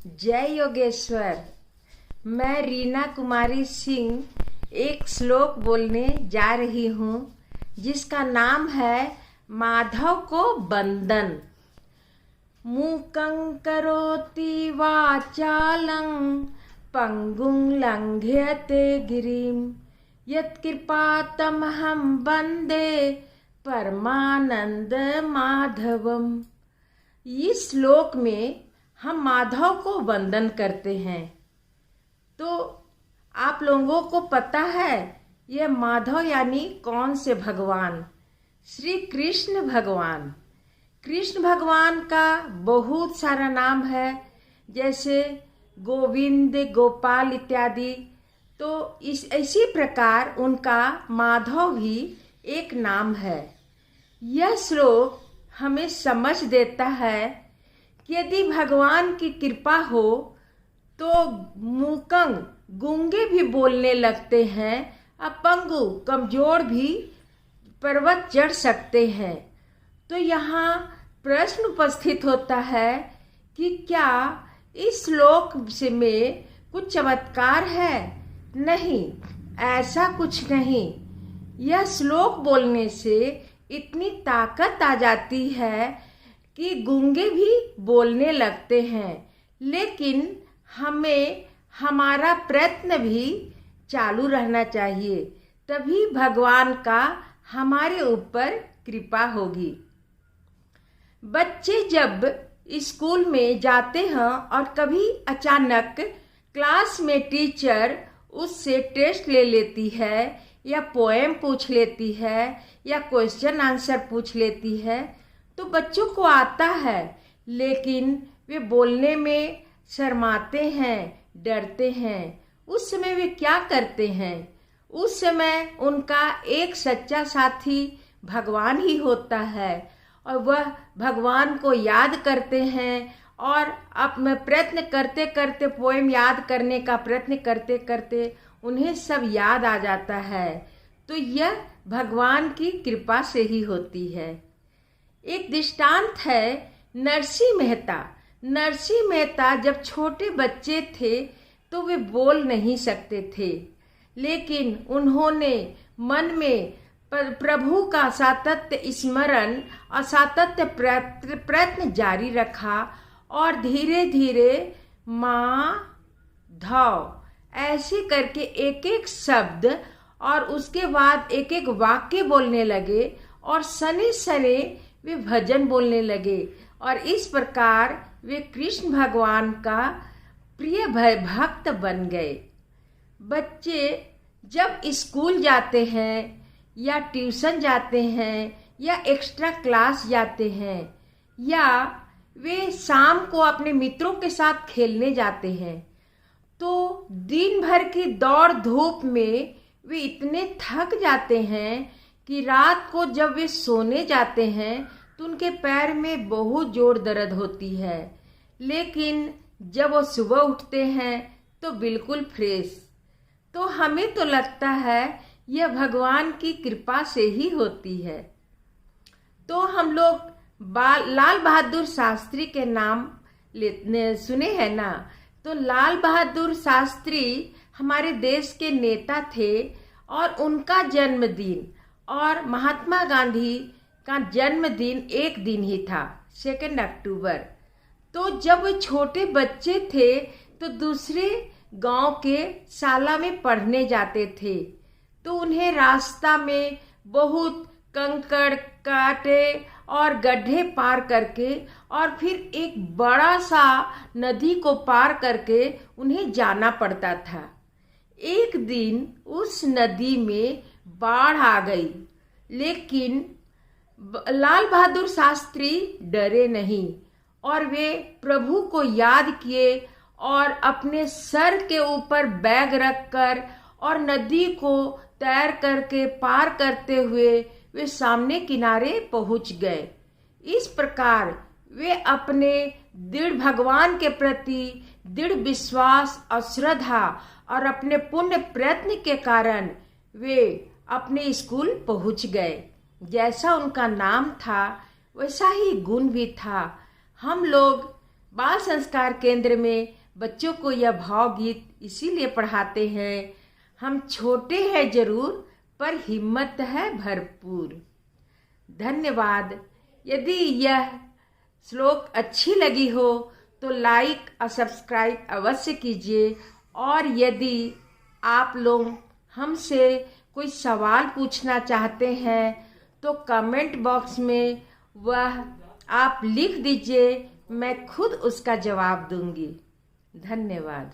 जय योगेश्वर। मैं रीना कुमारी सिंह एक श्लोक बोलने जा रही हूँ जिसका नाम है माधव को वंदन। मूकं करोति वाचालं पंगुं लंघयते गिरिं यत्कृपातमहं वन्दे परमानंद माधवम। इस श्लोक में हम माधव को वंदन करते हैं। तो आप लोगों को पता है ये माधव यानी कौन से भगवान? श्री कृष्ण भगवान। कृष्ण भगवान का बहुत सारा नाम है, जैसे गोविंद, गोपाल इत्यादि। तो इसी प्रकार उनका माधव भी एक नाम है। यह श्लोक हमें समझ देता है कि यदि भगवान की कृपा हो तो मूकंग गूंगे भी बोलने लगते हैं, अपंगु कमजोर भी पर्वत चढ़ सकते हैं। तो यहाँ प्रश्न उपस्थित होता है कि क्या इस श्लोक में कुछ चमत्कार है? नहीं, ऐसा कुछ नहीं। यह श्लोक बोलने से इतनी ताकत आ जाती है कि गूंगे भी बोलने लगते हैं। लेकिन हमें हमारा प्रयत्न भी चालू रहना चाहिए, तभी भगवान का हमारे ऊपर कृपा होगी। बच्चे जब स्कूल में जाते हैं और कभी अचानक क्लास में टीचर उससे टेस्ट ले लेती है या पोएम पूछ लेती है या क्वेश्चन आंसर पूछ लेती है, तो बच्चों को आता है, लेकिन वे बोलने में शर्माते हैं, डरते हैं। उस समय वे क्या करते हैं? उस समय उनका एक सच्चा साथी भगवान ही होता है और वह भगवान को याद करते हैं और अपने प्रयत्न करते करते, पोएम याद करने का प्रयत्न करते करते उन्हें सब याद आ जाता है। तो यह भगवान की कृपा से ही होती है। एक दृष्टांत है नरसिंह मेहता। नरसिंह मेहता जब छोटे बच्चे थे तो वे बोल नहीं सकते थे, लेकिन उन्होंने मन में प्रभु का सातत्य स्मरण और सातत्य प्रयत्न जारी रखा और धीरे धीरे माधव ऐसे करके एक एक शब्द और उसके बाद एक एक वाक्य बोलने लगे और सने सने वे भजन बोलने लगे और इस प्रकार वे कृष्ण भगवान का प्रिय भक्त बन गए। बच्चे जब स्कूल जाते हैं या ट्यूशन जाते हैं या एक्स्ट्रा क्लास जाते हैं या वे शाम को अपने मित्रों के साथ खेलने जाते हैं, तो दिन भर की दौड़ धूप में वे इतने थक जाते हैं कि रात को जब वे सोने जाते हैं तो उनके पैर में बहुत जोर दर्द होती है। लेकिन जब वो सुबह उठते हैं तो बिल्कुल फ्रेश। तो हमें तो लगता है यह भगवान की कृपा से ही होती है। तो हम लोग लाल बहादुर शास्त्री के नाम सुने हैं ना? तो लाल बहादुर शास्त्री हमारे देश के नेता थे और उनका जन्मदिन और महात्मा गांधी का जन्मदिन एक दिन ही था, 2 अक्टूबर। तो जब वे छोटे बच्चे थे तो दूसरे गांव के शाला में पढ़ने जाते थे, तो उन्हें रास्ता में बहुत कंकड़ कांटे और गड्ढे पार करके और फिर एक बड़ा सा नदी को पार करके उन्हें जाना पड़ता था। एक दिन उस नदी में बाढ़ आ गई, लेकिन लाल बहादुर शास्त्री डरे नहीं और वे प्रभु को याद किए और अपने सर के ऊपर बैग रखकर और नदी को तैर करके पार करते हुए वे सामने किनारे पहुंच गए। इस प्रकार वे अपने दृढ़ भगवान के प्रति दृढ़ विश्वास और श्रद्धा और अपने पुण्य प्रयत्न के कारण वे अपने स्कूल पहुंच गए। जैसा उनका नाम था वैसा ही गुण भी था। हम लोग बाल संस्कार केंद्र में बच्चों को यह भावगीत इसीलिए पढ़ाते हैं, हम छोटे हैं जरूर पर हिम्मत है भरपूर। धन्यवाद। यदि यह श्लोक अच्छी लगी हो तो लाइक और सब्सक्राइब अवश्य कीजिए, और यदि आप लोग हमसे कोई सवाल पूछना चाहते हैं तो कमेंट बॉक्स में वह आप लिख दीजिए, मैं खुद उसका जवाब दूंगी। धन्यवाद।